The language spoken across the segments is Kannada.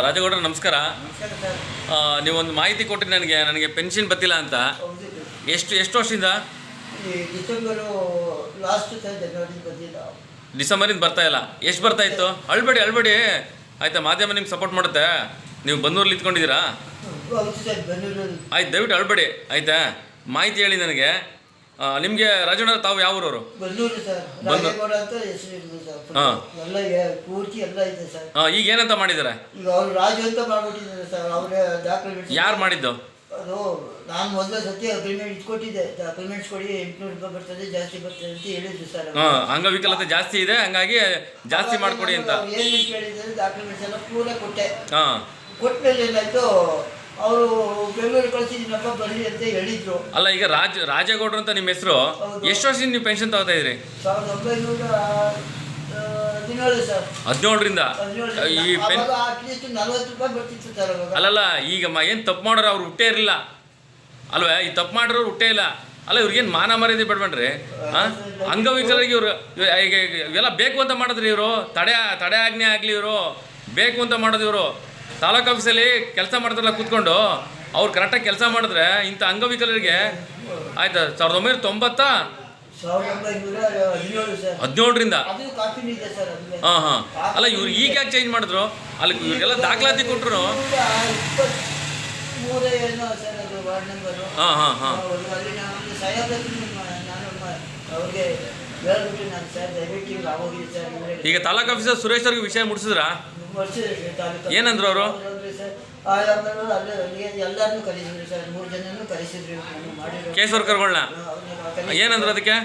ರಾಜಗೌಡ್ರ ನಮಸ್ಕಾರ. ನಮಸ್ಕಾರ ಸರ್. ನೀವೊಂದು ಮಾಹಿತಿ ಕೊಟ್ಟರೆ ನನಗೆ ಪೆನ್ಷನ್ ಬತ್ತಿಲ್ಲ ಅಂತ. ಹೌದು ಸರ್. ಎಷ್ಟು ವರ್ಷದಿಂದ? ಈ ಡಿಸೆಂಬರು ಲಾಸ್ಟ್ ಸರ್, ಜನವರಿ ಬಂದಿಲ್ಲ. ಡಿಸೆಂಬರಿಂದ ಬರ್ತಾ ಇಲ್ಲ. ಎಷ್ಟು ಬರ್ತಾ ಇತ್ತು? ಅಳ್ಬೇಡಿ ಆಯಿತಾ, ಮಾಧ್ಯಮ ನಿಮ್ಗೆ ಸಪೋರ್ಟ್ ಮಾಡುತ್ತೆ. ನೀವು ಬನ್ನೂರಲ್ಲಿ ಇತ್ಕೊಂಡಿದ್ದೀರಾ? ಹೌದು ಸರ್, ಬೆಂಗಳೂರಲ್ಲಿ. ಆಯ್ತು, ದಯವಿಟ್ಟು ಅಳ್ಬೇಡಿ ಆಯಿತಾ. ಮಾಹಿತಿ ಹೇಳಿ ನನಗೆ. ನಿಮಗೆ ರಾಜಣ್ಣ ತಾವು ಯಾವ ಊರವರು? ಬೆಂಗಳೂರು ಸರ್. ರಾಜೇಗೌಡ ಅಂತ ಹೆಸರು ಇರೋದು ಸರ್. ಹಾಂ, ಎಲ್ಲ ಪೂರ್ತಿ ಎಲ್ಲ ಇದೆ ಸರ್. ಈಗ ಏನಂತ ಮಾಡಿದ್ದಾರೆ? ಈಗ ಅವ್ರು ರಾಜು ಅಂತ ಮಾಡ್ಬಿಟ್ಟಿದ್ದಾರೆ ಸರ್. ಅವರ ಡಾಕ್ಯುಮೆಂಟ್ಸ್ ಯಾರು ಮಾಡಿದ್ದು? ಅದು ನಾನು ಮೊದಲ ಸತಿ ಅಗ್ರಿಮೆಂಟ್ ಇಟ್ಕೊಟ್ಟಿದ್ದೆ. ಡಾಕ್ಯುಮೆಂಟ್ಸ್ ಕೊಡಿ, 800 ರೂಪಾಯಿ ಬರ್ತದೆ, ಜಾಸ್ತಿ ಬರ್ತದೆ ಅಂತ ಹೇಳಿದ್ರು ಸರ್. ಅಂಗವಿಕಲತೆ ಜಾಸ್ತಿ ಇದೆ, ಹಂಗಾಗಿ ಜಾಸ್ತಿ ಮಾಡಿಕೊಡಿ ಅಂತ. ಏನು ಕೇಳಿದ್ದಾರೆ, ಡಾಕ್ಯುಮೆಂಟ್ಸ್ ಎಲ್ಲ ಪೂರ ಕೊಟ್ಟೆ. ಹಾಂ, ಕೊಟ್ಟಮೇಲೆ ಏನಾಯ್ತು, ಅವರು ಬೆಂಗಳೂರು ಕಳಿಸಿದ್ದೀನಪ್ಪ ಬರಲಿ ಅಂತ ಹೇಳಿದ್ರು. ಅಲ್ಲ, ಈಗ ರಾಜೇಗೌಡರು ಅಂತ ನಿಮ್ಮ ಹೆಸರು. ಎಷ್ಟು ವರ್ಷದಿಂದ ನೀವು ಪೆನ್ಷನ್ ತಗೋತಾ ಇದ್ರಿ? 1917 ಸರ್. 17ರಿಂದ ಈ ಪೆನ್ ಅಟ್ಲೀಸ್ಟ್ 40 ರೂಪಾಯಿ ಬರ್ತಿತ್ತು ಸರ್ ಅವಾಗ. ಅಲ್ಲಲ್ಲ, ಈಗ ಏನು ತಪ್ಪು ಮಾಡೋರು ಅವ್ರು ಹುಟ್ಟೇ ಇರಲಿಲ್ಲ ಅಲ್ವೇ? ಈ ತಪ್ಪು ಮಾಡೋರು ಹುಟ್ಟೇ ಇಲ್ಲ ಅಲ್ಲ. ಇವ್ರಿಗೇನು ಮಾನ ಮರ್ಯಾದೆ ಬಿಡ್ಬೇಡ್ರಿ. ಅಂಗವಿಕಲರಿಗೆ ಇವರು ಈಗ ಇವೆಲ್ಲ ಬೇಕು ಅಂತ ಮಾಡಿದ್ರಿ. ಇವರು ತಡೆ ಆಜ್ಞೆ ಆಗಲಿ, ಇವರು ಬೇಕು ಅಂತ ಮಾಡೋದು. ಇವರು ತಾಲೂಕು ಆಫೀಸಲ್ಲಿ ಕೆಲಸ ಮಾಡ್ತಾರಲ್ಲ ಕೂತ್ಕೊಂಡು, ಅವ್ರು ಕರೆಕ್ಟಾಗಿ ಕೆಲಸ ಮಾಡಿದ್ರೆ ಇಂಥ ಅಂಗವಿಕಲರಿಗೆ ಆಯ್ತಾ 1990 17ರಿಂದ. ಹಾಂ ಹಾಂ. ಅಲ್ಲ, ಇವ್ರು ಈಗ ಯಾಕೆ ಚೇಂಜ್ ಮಾಡಿದ್ರು? ಅಲ್ಲಿ ಇವ್ರಿಗೆಲ್ಲ ದಾಖಲಾತಿ ಕೊಟ್ಟರು. ಹಾಂ ಹಾಂ ಹಾಂ. ಈಗ ತಾಲೂಕು ಆಫೀಸರ್ ಸುರೇಶ್ ಅವ್ರಿಗೆ ವಿಷಯ ಮುಟ್ಟಿಸಿದ್ರಾ? ಏನಂದ್ರು ಅವರು? ಎಲ್ಲರನ್ನೂ ಕರೆಸಿದ್ರು ಸರ್. 3 ಜನನೂ ಕರೆಸಿದ್ರು ಮಾಡಿದ್ರು. ಕೇಸ್ ವರ್ಕರ್ಗಳನ್ನ ಏನಂದ್ರು ಅದಕ್ಕೆ?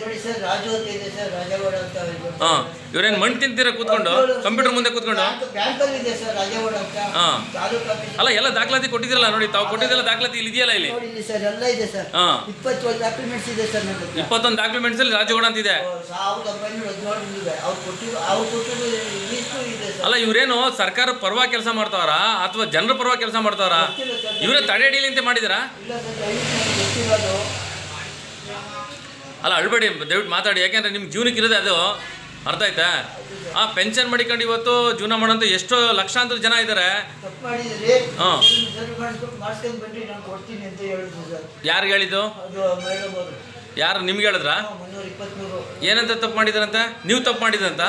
ನೋಡಿ ಸರ್, ರಾಜು ಅಂತ ಇದೆ ಸರ್, ರಾಜೇಗೌಡ ಅಂತ. ಹಾಂ, ಇವ್ರೇನು ಮಣ್ಣು ತಿಂತೀರ ಕೂತ್ಕೊಂಡು, ಕಂಪ್ಯೂಟರ್ ಮುಂದೆ ಕೂತ್ಕೊಂಡು? ಬ್ಯಾಂಕಲ್ಲಿ ಇದೆ ಸರ್ ರಾಜೇಗೌಡ ಅಂತ. ಹಾಂ, ತಾಲೂಕು ಆಫೀಸ್. ಅಲ್ಲ, ಎಲ್ಲ ದಾಖಲಾತಿ ಕೊಟ್ಟಿದ್ರಲ್ಲ ನೋಡಿ, ತಾವು ಕೊಟ್ಟಿದ್ದೆಲ್ಲ ದಾಖಲಾತಿ ಇಲ್ಲಿ ಇದೆಯಲ್ಲ ಇಲ್ಲಿ? ನೋಡಿ ಸರ್, ಎಲ್ಲ ಇದೆ ಸರ್. ಹಾಂ, 21 ಡಾಕ್ಯುಮೆಂಟ್ಸ್ ಇದೆ ಸರ್ ನನ್ನ ಹತ್ರ. 21 ಡಾಕ್ಯುಮೆಂಟ್ಸ್ ಅಲ್ಲಿ ರಾಜೇಗೌಡ ಅಂತ ಇದೆ. 1917 ಇದೆ. ಅವ್ರು ಕೊಟ್ಟಿದ್ದು ಲೀಸ್ಟು ಇದೆ ಸರ್. ಅಲ್ಲ, ಇವ್ರೇನು ಸರ್ಕಾರ ಪರವಾಗಿ ಕೆಲಸ ಮಾಡ್ತಾವ್ರಾ ಅಥವಾ ಜನರ ಪರವಾಗಿ ಕೆಲಸ ಮಾಡ್ತಾವ್ರಾ? ಇವರೇ ತಡೆ ಹಿಡೀಲಿ ಅಂತ ಮಾಡಿದಾರಾ? ಇಲ್ಲ ಸರ್, ದಯವಿಟ್ಟು ನನಗೆ ಗೊತ್ತಿರೋದು. ಅಲ್ಲ, ಅಳ್ಬೇಡಿ, ದಯವಿಟ್ಟು ಮಾತಾಡಿ. ಯಾಕೆಂದ್ರೆ ನಿಮ್ಮ ಜೀವನಕ್ಕೆ ಇರೋದೇ ಅದು, ಅರ್ಥ ಆಯ್ತಾ? ಪೆನ್ಷನ್ ಮಾಡಿಕೊಂಡು ಇವತ್ತು ಜೀವನ ಮಾಡೋಂಥ ಎಷ್ಟೋ ಲಕ್ಷಾಂತರ ಜನ ಇದ್ದಾರೆ. ತಪ್ಪು ಮಾಡಿದ್ರೆ ಹಾಂ, ಮಾಡಿಸ್ಕೊಂಡು ಬನ್ನಿ, ನಾನು ಕೊಡ್ತೀನಿ ಅಂತ ಹೇಳಿದ್ರು ಸರ್. ಯಾರಿಗೆ ಹೇಳಿದ್ದು? ಅದು ಮೇಡಮ್ ಅವರು. ಯಾರು ನಿಮ್ಗೆ ಹೇಳಿದ್ರಾ? 323. ಏನಂತ ತಪ್ಪು ಮಾಡಿದಾರಂತ? ನೀವು ತಪ್ಪು ಮಾಡಿದಂತ?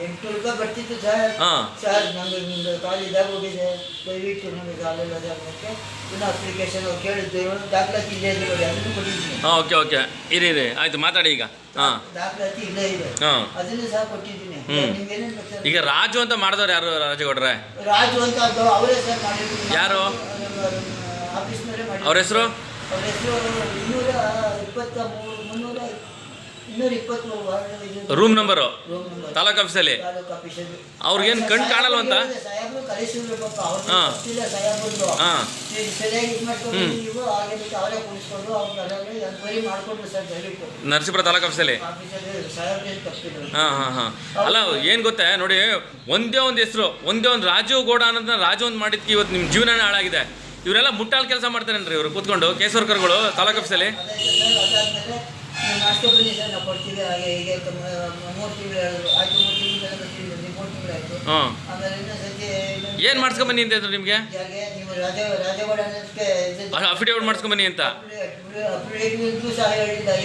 800 ರೂಪಾಯಿ ಬರ್ತಿತ್ತು ಸರ್. ಹಾಂ, ಸರ್, ನನಗೆ ನಿಮ್ದು ಕಾಲು ಇದಾಗೋಗಿದೆ, ದಯವಿಟ್ಟು ನನಗೆ ಕಾಲೆಲ್ಲ ಇದಾಗೋಕ್ಕೆ ಇನ್ನೂ ಅಪ್ಲಿಕೇಶನ್ ಕೇಳಿದ್ದು ದಾಖಲಾತಿ ಇಲ್ಲೇ ಇದೆ ನೋಡಿ, ಅದನ್ನು ಕೊಟ್ಟಿದ್ದೀನಿ. ಹಾಂ, ಓಕೆ ಇರಿ ಆಯಿತು, ಮಾತಾಡಿ ಈಗ. ಹಾಂ, ದಾಖಲಾತಿ ಇಲ್ಲೇ ಇದೆ. ಹಾಂ, ಅದನ್ನು ಸಹ ಕೊಟ್ಟಿದ್ದೀನಿ. ನಿಮ್ಗೇನೇನು ಸರ್? ಈಗ ರಾಜು ಅಂತ ಮಾಡಿದವ್ರು ಯಾರು ರಾಜೇಗೌಡ್ರೆ? ರಾಜು ಅಂತ ಅವರೇ ಸರ್ ಮಾಡಿದ್ರು. ಯಾರು? ಆಫೀಸ್ನವರೇ ಮಾಡಿ. ಅವ್ರ ಹೆಸರು? ಅವ್ರ ಹೆಸರು 223 ರೂಮ್ ನಂಬರು ತಾಲೂಕು ಆಫೀಸಲ್ಲಿ. ಅವ್ರಿಗೇನು ಕಣ್ಣು ಕಾಣಲ್ವಂತ? ಹಾಂ ಹಾಂ. ನರಸೀಪುರ ತಾಲೂಕು ಆಫೀಸಲ್ಲಿ. ಹಾಂ ಹಾಂ ಹಾಂ. ಅಲ್ಲ, ಏನು ಗೊತ್ತೇ ನೋಡಿ, ಒಂದೇ ಒಂದು ಹೆಸರು, ಒಂದೇ ಒಂದು ರಾಜು ಗೌಡ ಅನ್ನೋದನ್ನ ರಾಜು ಒಂದು ಮಾಡಿದ್ಕೆ ಇವತ್ತು ನಿಮ್ಮ ಜೀವನನೇ ಹಾಳಾಗಿದೆ. ಇವರೆಲ್ಲ ಮುಟ್ಟಾಳು ಕೆಲಸ ಮಾಡ್ತಾರೇನ್ರಿ ಇವರು ಕೂತ್ಕೊಂಡು, ಕೇಸ್ ವರ್ಕರ್ಗಳು ತಾಲೂಕು ಆಫೀಸಲ್ಲಿ? ಹಾಂ, ಏನು ಮಾಡಿಸ್ಕೊಂಬನ್ನಿ ಅಂತ ಇದ್ರು ನಿಮಗೆ? ಅಫಿಡೇವಿಟ್ ಮಾಡಿಸ್ಕೊಂಬನ್ನಿ ಅಂತ.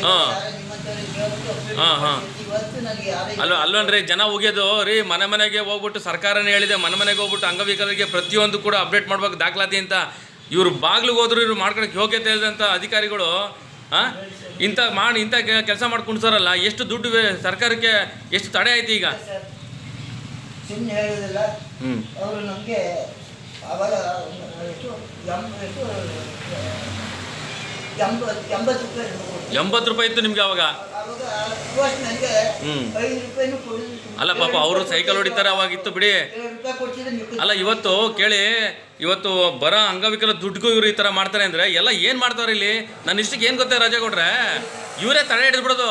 ಹಾಂ ಹಾಂ ಹಾಂ. ಅಲ್ವನ್ರಿ, ಜನ ಹೋಗ್ಯೋದು ರೀ, ಮನೆಗೆ ಹೋಗ್ಬಿಟ್ಟು ಸರ್ಕಾರನೇ ಹೇಳಿದೆ, ಮನೆಗೆ ಹೋಗ್ಬಿಟ್ಟು ಅಂಗವಿಕಲರಿಗೆ ಪ್ರತಿಯೊಂದು ಕೂಡ ಅಪ್ಡೇಟ್ ಮಾಡ್ಬೇಕು ದಾಖಲಾತಿ ಅಂತ. ಇವರು ಬಾಗ್ಲಿಗೆ ಹೋದ್ರು, ಇವ್ರು ಮಾಡ್ಕೊಳಕ್ಕೆ ಯೋಗ್ಯತೆ ಇಲ್ಲದಂಥ ಅಧಿಕಾರಿಗಳು ಇಂಥ ಕೆಲಸ ಮಾಡ್ಕೊಂಡ್ಸಾರಲ್ಲ. ಎಷ್ಟು ದುಡ್ಡು ಸರ್ಕಾರಕ್ಕೆ ಎಷ್ಟು ತಡೆ ಆಯ್ತು ಈಗ? ಸುಮ್ಮನೆ ಹೇಳೋದಿಲ್ಲ. ಅವರು ನಮಗೆ ಆವಾಗ 80 ರೂಪಾಯಿ ಇತ್ತು ನಿಮ್ಗೆ ಅವಾಗ? ಅಲ್ಲ ಪಾಪ, ಅವರು ಸೈಕಲ್ ಹೊಡಿತಾರೆ, ಅವಾಗಿತ್ತು ಬಿಡಿ. ಅಲ್ಲ, ಇವತ್ತು ಕೇಳಿ, ಇವತ್ತು ಬರೋ ಅಂಗವಿಕಲ ದುಡ್ಡಿಗೂ ಇವರು ಈ ಥರ ಮಾಡ್ತಾರೆ ಅಂದರೆ ಎಲ್ಲ ಏನು ಮಾಡ್ತಾರೆ ಇಲ್ಲಿ? ನನ್ನ ಇಷ್ಟಕ್ಕೆ ಏನು ಗೊತ್ತೇ ರಾಜೇಗೌಡ್ರೆ, ಇವರೇ ತಡೆ ಹಿಡಿದ್ಬಿಡೋದು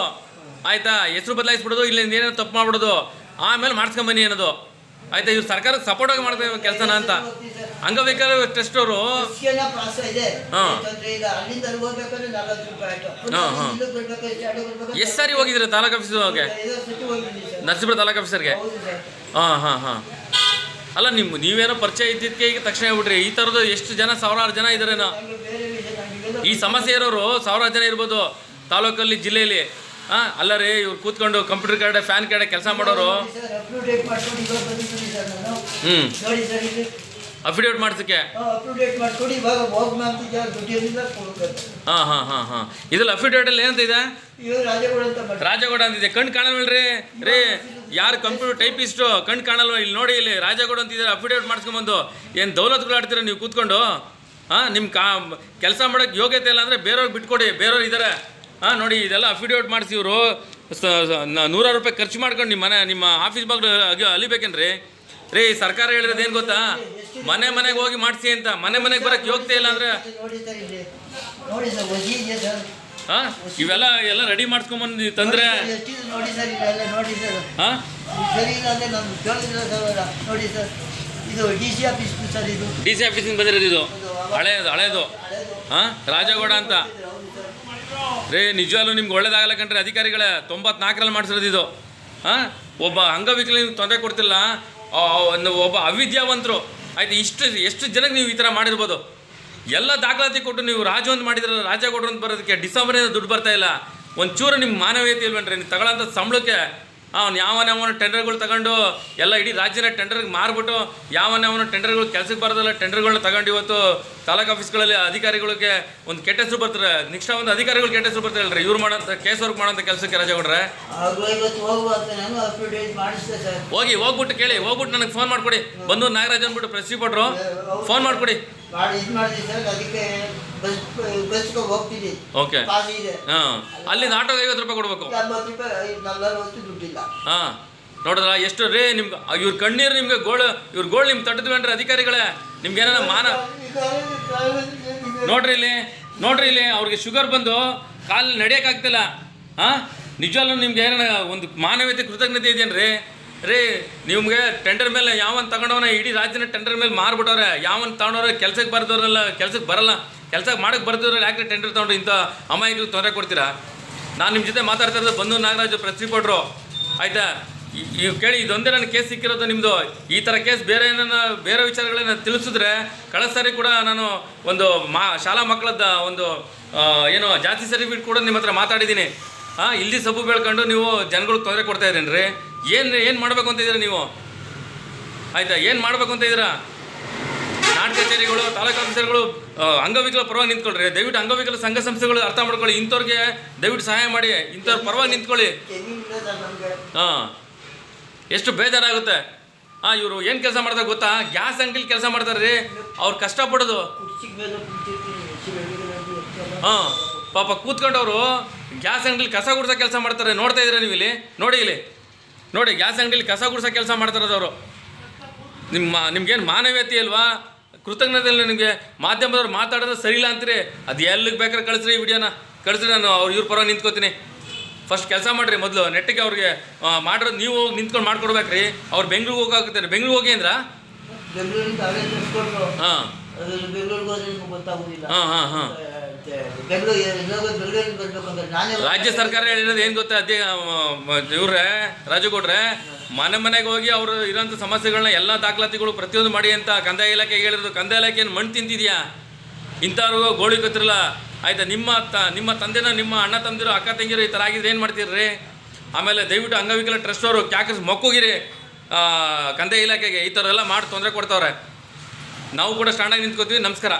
ಆಯಿತಾ, ಹೆಸರು ಬದಲಾಯಿಸ್ಬಿಡೋದು, ಇಲ್ಲಿ ಏನೇನೋ ತಪ್ಪು ಮಾಡ್ಬಿಡೋದು, ಆಮೇಲೆ ಮಾಡಿಸ್ಕೊಂಬನ್ನಿ ಅನ್ನೋದು ಆಯ್ತಾ. ಇವ್ರು ಸರ್ಕಾರಕ್ಕೆ ಸಪೋರ್ಟ್ ಆಗಿ ಮಾಡ್ತಾ ಇರೋ ಕೆಲಸನ ಅಂತ. ಅಂಗವಿಕಲ ಟ್ರಸ್ಟ್ ಅವರು ಎಷ್ಟು ಸಾರಿ ಹೋಗಿದ್ರೆ ತಾಲೂಕು ಆಫೀಸ್ ಹೋಗಿ? ನರಸೀಪುರ ತಾಲೂಕು ಆಫೀಸರ್ಗೆ? ಹಾಂ ಹಾಂ ಹಾಂ. ಅಲ್ಲ ನೀವೇನೋ ಪರಿಚಯ ಇದ್ದಿದ್ದಕ್ಕೆ ಈಗ ತಕ್ಷಣ ಹೇಳ್ಬಿಟ್ರಿ. ಈ ಥರದ್ದು ಎಷ್ಟು ಜನ, ಸಾವಿರಾರು ಜನ ಇದ್ದಾರೇನೋ. ಬೇರೆ ವಿಷಯ ನನಗೆಲ್ಲ ಈ ಸಮಸ್ಯೆ ಇರೋರು ಸಾವಿರಾರು ಜನ ಇರ್ಬೋದು ತಾಲೂಕಲ್ಲಿ, ಜಿಲ್ಲೆಯಲ್ಲಿ. ಅಲ್ಲ ರೀ, ಇವ್ರು ಕೂತ್ಕೊಂಡು ಕಂಪ್ಯೂಟರ್ ಕಡೆ ಫ್ಯಾನ್ ಕಡೆ ಕೆಲಸ ಮಾಡೋರು. ಸರ್ ಅಪ್ಡೇಟ್ ಮಾಡ್ಕೊಂಡು ಇವಾಗ ಬಂದಿದ್ದೀನಿ ಸರ್ ನಾನು. ನೋಡಿ ಸರ್ ಇಲ್ಲಿ ಅಫಿಡೇವಿಟ್ ಮಾಡ್ಸಕ್ಕೆ ಅಪ್ಡೇಟ್ ಮಾಡ್ಕೊಂಡು ಇವಾಗ ಹೋಗಿ ಮಾಡ್ತಿದ್ದೆ ದುಡ್ಡಿರಲಿಲ್ಲ ಕೊಡ್ಬೇಕು. ಹಾಂ. ಇದ್ರಲ್ಲಿ ಅಫಿಡೇವಿಟಲ್ಲಿ ಏನಂತ ಇದೆ? ಇವಾಗ ರಾಜಗೌಡ ಅಂತ ಮಾಡ್ತಾರೆ. ರಾಜಗೌಡ ಅಂತಿದೆ. ಕಣ್ಣು ಕಾಣಲ್ವಲ್ರಿ ರೀ? ಯಾರು ಕಂಪ್ಯೂಟರ್ ಟೈಪಿಸ್ಟು ಕಣ್ಣು ಕಾಣಲ್ವ? ಇಲ್ಲಿ ನೋಡಿ, ಇಲ್ಲಿ ರಾಜಗೌಡ ಅಂತಿದ್ದಾರೆ. ಅಫಿಡೇವಿಟ್ ಮಾಡ್ಸ್ಕೊಂಬಂದು ಏನು ದೌಲತ್ಗಳು ಆಡ್ತೀರ ನೀವು ಕೂತ್ಕೊಂಡು? ನಿಮ್ಮ ಕೆಲಸ ಮಾಡೋಕ್ಕೆ ಯೋಗ್ಯತೆ ಇಲ್ಲ ಅಂದರೆ ಬೇರೆಯವ್ರಿಗೆ ಬಿಟ್ಕೊಡಿ, ಬೇರೆಯವ್ರು ಇದ್ದಾರೆ. ನೋಡಿ, ಇದೆಲ್ಲ ಅಫಿಡೇವಿಟ್ ಮಾಡಿಸಿ ಇವರು ₹100 ಖರ್ಚು ಮಾಡ್ಕೊಂಡು ನಿಮ್ಮ ಆಫೀಸ್ ಬಾಗ್ಲು ಅಲಿಬೇಕೇನ್ರಿ ರೀ? ಸರ್ಕಾರ ಹೇಳಿರೋದು ಏನು ಗೊತ್ತಾ? ಮನೆಗೆ ಹೋಗಿ ಮಾಡಿಸಿ ಅಂತ. ಮನೆಗೆ ಬರೋಕ್ಕೆ ಯೋಗ್ಯತೆ ಇಲ್ಲ ಅಂದರೆ ನೋಡಿ ಸರ್ ಇಲ್ಲಿ ನೋಡಿ ಸರ್ ವಜಿ ಇದೆಯಾ ಸರ್? ಇವೆಲ್ಲ ರೆಡಿ ಮಾಡಿಸ್ಕೊಂಬಂದು ತಂದರೆ ಎಷ್ಟಿದೆ ನೋಡಿ ಸರ್, ಇವೆಲ್ಲ ನೋಡಿ ಸರ್. ಸರಿ ಇಲ್ಲ ಅಂದರೆ ನಾನು ಕೇಳಿಲ್ಲ ಸರ್. ನೋಡಿ ಸರ್, ಇದು DC ಆಫೀಸ್ ಸರ್. ಇದು DC ಆಫೀಸಿಂದ ಬಂದಿರೋದು. ಇದು ಹಳೇದು ರಾಜಗೌಡ ಅಂತ ರೀ. ನಿಜವಾಗ್ಲೂ ನಿಮ್ಗೆ ಒಳ್ಳೇದಾಗಲ್ಲ ಕಣ್ರಿ ಅಧಿಕಾರಿಗಳೇ. 94ರಲ್ಲಿ ಮಾಡಿಸಿರೋದು ಇದು. ಒಬ್ಬ ಅಂಗವಿಕಲಿಗೆ ತೊಂದರೆ ಕೊಡ್ತಿಲ್ಲ, ಒಬ್ಬ ಅವಿದ್ಯಾವಂತರು ಆಯ್ತು. ಎಷ್ಟು ಜನಕ್ಕೆ ನೀವು ಈ ಥರ ಮಾಡಿರ್ಬೋದು? ಎಲ್ಲ ದಾಖಲಾತಿ ಕೊಟ್ಟು ನೀವು ರಾಜು ಅಂತ ಮಾಡಿದ್ರಲ್ಲ, ರಾಜಗೌಡ್ರು ಅಂತ ಬರೋದಕ್ಕೆ ಡಿಸೆಂಬರಿಂದ ದುಡ್ಡು ಬರ್ತಾ ಇಲ್ಲ. ಒಂಚೂರು ನಿಮ್ಮ ಮಾನವೀಯತೆ ಇಲ್ವೇನ್ರಿ? ನೀವು ತಗೊಳ್ಳೋಂಥ ಸಂಬಳಕ್ಕೆ ಅವ್ನು ಯಾವನ ಟೆಂಡರ್ಗಳು ತಗೊಂಡು ಎಲ್ಲ ಇಡೀ ರಾಜ್ಯನ ಟೆಂಡರ್ಗೆ ಮಾರ್ಬಿಟ್ಟು ಯಾವನ ಟೆಂಡರ್ಗಳು ಕೆಲಸಕ್ಕೆ ಬರೋದಲ್ಲ ಟೆಂಡರ್ಗಳನ್ನ ತಗೊಂಡು ಇವತ್ತು ತಾಲೂಕು ಆಫೀಸ್ಗಳಲ್ಲಿ ಅಧಿಕಾರಿಗಳಿಗೆ ಒಂದು ಕೆಟ್ಟ ಹೆಸರು ಬರ್ತಾರೆ. ನಿಷ್ಠಾವಂತ ಅಧಿಕಾರಿಗಳು ಕೆಟ್ಟ ಹೆಸರು ಬರ್ತಾರೆ ಅಲ್ರಿ ಇವ್ರು ಮಾಡೋಂಥ ಕೇಸ್ ವರ್ಕ್ ಮಾಡೋಂಥ ಕೆಲಸಕ್ಕೆ ರಾಜಗೌಡ್ರೆ. ಹೋಗ್ಬಿಟ್ಟು ಕೇಳಿ, ಹೋಗ್ಬಿಟ್ಟು ನನಗೆ ಫೋನ್ ಮಾಡಿಕೊಡಿ. ಬಂದು ನಾಗರಾಜ್ ಅಂದ್ಬಿಟ್ಟು ಪ್ರೆಸ್ ರಿಪೋರ್ಟ್ರು ಫೋನ್ ಮಾಡಿಕೊಡಿ. ಓಕೆ. ಅಲ್ಲಿಂದ ಆಟೋಗೆ ₹50 ಕೊಡಬೇಕು. ನೋಡಿದ್ರ ಎಷ್ಟು ರೀ ನಿಮ್ಗೆ ಇವ್ರ ಕಣ್ಣೀರು ನಿಮ್ಗೆ ಇವ್ರ ಗೋಳು ನಿಮ್ಗೆ ತಟ್ಟಿದ್ವೇನ್ರಿ ಅಧಿಕಾರಿಗಳೇ? ನಿಮ್ಗೆ ಏನಾರ ನೋಡ್ರಿ ಇಲ್ಲಿ ಅವ್ರಿಗೆ ಶುಗರ್ ಬಂದು ಕಾಲು ನಡೆಯೋಕ್ಕಾಗ್ತಿಲ್ಲ. ನಿಜವಲ್ಲೂ ನಿಮ್ಗೆ ಏನಾರ ಒಂದು ಮಾನವೀಯತೆ ಕೃತಜ್ಞತೆ ಇದೆಯೇನ್ರಿ ರೀ? ನಿಮ್ಗೆ ಟೆಂಡರ್ ಮೇಲೆ ಯಾವನ್ ತಗೊಂಡವನ ಇಡೀ ರಾಜ್ಯನ ಟೆಂಡರ್ ಮೇಲೆ ಮಾರ್ಬಿಟ್ಟವ್ರೆ. ಯಾವನ್ ತಗೊಂಡವ್ರೆ ಕೆಲ್ಸಕ್ಕೆ ಬರ್ದವ್ರಲ್ಲ, ಕೆಲ್ಸಕ್ಕೆ ಬರಲ್ಲ, ಕೆಲ್ಸಕ್ಕೆ ಮಾಡಕ್ಕೆ ಬರ್ದವ್ರೆ ಯಾಕೆ ಟೆಂಡರ್ ತೊಗೊಂಡು ಇಂಥ ಅಮಾಯಕರಿಗೆ ತೊಂದರೆ ಕೊಡ್ತೀರಾ? ನಾನು ನಿಮ್ಮ ಜೊತೆ ಮಾತಾಡ್ತಾ ಇರೋದು ಬಂದು ನಾಗರಾಜ್ ಪ್ರೆಸ್ ರಿಪೋರ್ಟ್ರು ಆಯಿತಾ? ಈಗ ಕೇಳಿ, ಇದೊಂದೇ ನನ್ನ ಕೇಸ್ ಸಿಕ್ಕಿರೋದು ನಿಮ್ಮದು. ಈ ಥರ ಕೇಸ್ ಬೇರೆ ವಿಚಾರಗಳನ್ನ ತಿಳಿಸಿದ್ರೆ ಕಳೆದ ಸಾರಿ ಕೂಡ ನಾನು ಒಂದು ಶಾಲಾ ಮಕ್ಕಳದ್ದು ಒಂದು ಏನೋ ಜಾತಿ ಸರ್ಟಿಫಿಕೇಟ್ ಕೂಡ ನಿಮ್ಮ ಹತ್ರ ಮಾತಾಡಿದ್ದೀನಿ. ಇಲ್ಲಿ ಸಬ್ಬು ಬೆಳ್ಕೊಂಡು ನೀವು ಜನಗಳಿಗೆ ತೊಂದರೆ ಕೊಡ್ತಾ ಇದ್ದೀರಿ. ಏನು ಮಾಡಬೇಕು ಅಂತ ಇದ್ದೀರಾ ನೀವು? ಆಯಿತಾ? ಏನು ಮಾಡಬೇಕು ಅಂತ ಇದ್ದೀರಾ? ನಾಟಕ ಕಚೇರಿಗಳು, ತಾಲೂಕು ಆಫೀಸರ್ಗಳು ಅಂಗವಿಕಲ ಪರವಾಗಿ ನಿಂತ್ಕೊಳ್ರಿ. ದಯವಿಟ್ಟು ಅಂಗವಿಕಲ ಸಂಘ ಸಂಸ್ಥೆಗಳು ಅರ್ಥ ಮಾಡ್ಕೊಳ್ಳಿ. ಇಂಥವ್ರಿಗೆ ದಯವಿಟ್ಟು ಸಹಾಯ ಮಾಡಿ, ಇಂಥವ್ರ ಪರವಾಗಿ ನಿಂತ್ಕೊಳ್ಳಿ. ಎಷ್ಟು ಬೇಜಾರಾಗುತ್ತೆ. ಇವರು ಏನು ಕೆಲಸ ಮಾಡ್ತಾರೆ ಗೊತ್ತಾ? ಗ್ಯಾಸ್ ಅಂಗಡಿಲಿ ಕೆಲಸ ಮಾಡ್ತಾರೆ ರೀ. ಅವ್ರು ಕಷ್ಟಪಡೋದು ಪಾಪ ಕೂತ್ಕೊಂಡವರು ಗ್ಯಾಸ್ ಅಂಗಡಿಲಿ ಕಸ ಗುಡ್ಸೋ ಕೆಲಸ ಮಾಡ್ತಾರೆ. ನೋಡ್ತಾ ಇದ್ದೀರಾ ನೀವು ಇಲ್ಲಿ? ನೋಡಿ ಗ್ಯಾಸ್ ಅಂಗಡಿಲಿ ಕಸ ಗುಡ್ಸೋ ಕೆಲಸ ಮಾಡ್ತಾರದವರು. ನಿಮ್ಗೇನು ಮಾನವೀಯತೆ ಇಲ್ವಾ? ಕೃತಜ್ಞತೆ ಇಲ್ಲ ನಿಮಗೆ? ಮಾಧ್ಯಮದವ್ರು ಮಾತಾಡೋದು ಸರಿ ಇಲ್ಲ ಅಂತೀರಿ. ಅದು ಎಲ್ಲಿಗೆ ಬೇಕಾದ್ರೆ ಕಳಿಸ್ರಿ, ಈ ವಿಡಿಯೋನ ಕಳಿಸ್ರಿ. ನಾನು ಇವ್ರ ಪರವಾಗಿ ನಿಂತ್ಕೋತೀನಿ. ಫಸ್ಟ್ ಕೆಲಸ ಮಾಡಿರಿ. ಮೊದಲು ನೆಟ್ಟಿಗೆ ಅವ್ರಿಗೆ ಮಾಡಿರೋದು ನೀವು ಹೋಗಿ ನಿಂತ್ಕೊಂಡು ಮಾಡ್ಕೊಡ್ಬೇಕ್ರಿ. ಅವ್ರು ಬೆಂಗ್ಳೂರಿಗೆ ಹೋಗಾಕತ್ತಾರೆ. ಬೆಂಗ್ಳೂರಿಗೆ ಹೋಗಿ ಅಂದ್ರ ರಾಜ್ಯ ಸರ್ಕಾರ ಹೇಳಿರೋದು ಏನು ಗೊತ್ತಾ? ಇವ್ರೆ ರಾಜಗೌಡ್ರೆ, ಮನೆಗೆ ಹೋಗಿ ಅವರು ಇರೋಂಥ ಸಮಸ್ಯೆಗಳನ್ನ ಎಲ್ಲ ದಾಖಲಾತಿಗಳು ಪ್ರತಿಯೊಂದು ಮಾಡಿ ಅಂತ ಕಂದಾಯ ಇಲಾಖೆಗೆ ಹೇಳಿರೋದು. ಕಂದಾಯ ಇಲಾಖೆ ಏನು ಮಣ್ಣು ತಿಂತಿದ್ಯಾ? ಇಂಥವ್ರಿಗೂ ಗೋಳಿ ಗೊತ್ತಿರಲ್ಲ ಆಯಿತಾ? ನಿಮ್ಮ ತಂದೆನ, ನಿಮ್ಮ ಅಣ್ಣ ತಮ್ಮದಿರು, ಅಕ್ಕ ತಂಗಿರು ಈ ಥರ ಆಗಿದ್ರೆ ಏನು ಮಾಡ್ತೀರಿ? ಆಮೇಲೆ ದಯವಿಟ್ಟು ಅಂಗವಿಕಲ ಟ್ರಸ್ಟ್ ಅವರು ಕ್ಯಾಕಸ್ ಮೊಕ್ಕೋಗಿರಿ ಕಂದಾಯ ಇಲಾಖೆಗೆ. ಈ ಥರ ಎಲ್ಲ ಮಾಡಿ ತೊಂದರೆ ಕೊಡ್ತಾವ್ರೆ. ನಾವು ಕೂಡ ಸ್ಟ್ಯಾಂಡಾಗಿ ನಿಂತ್ಕೋತೀವಿ. ನಮಸ್ಕಾರ.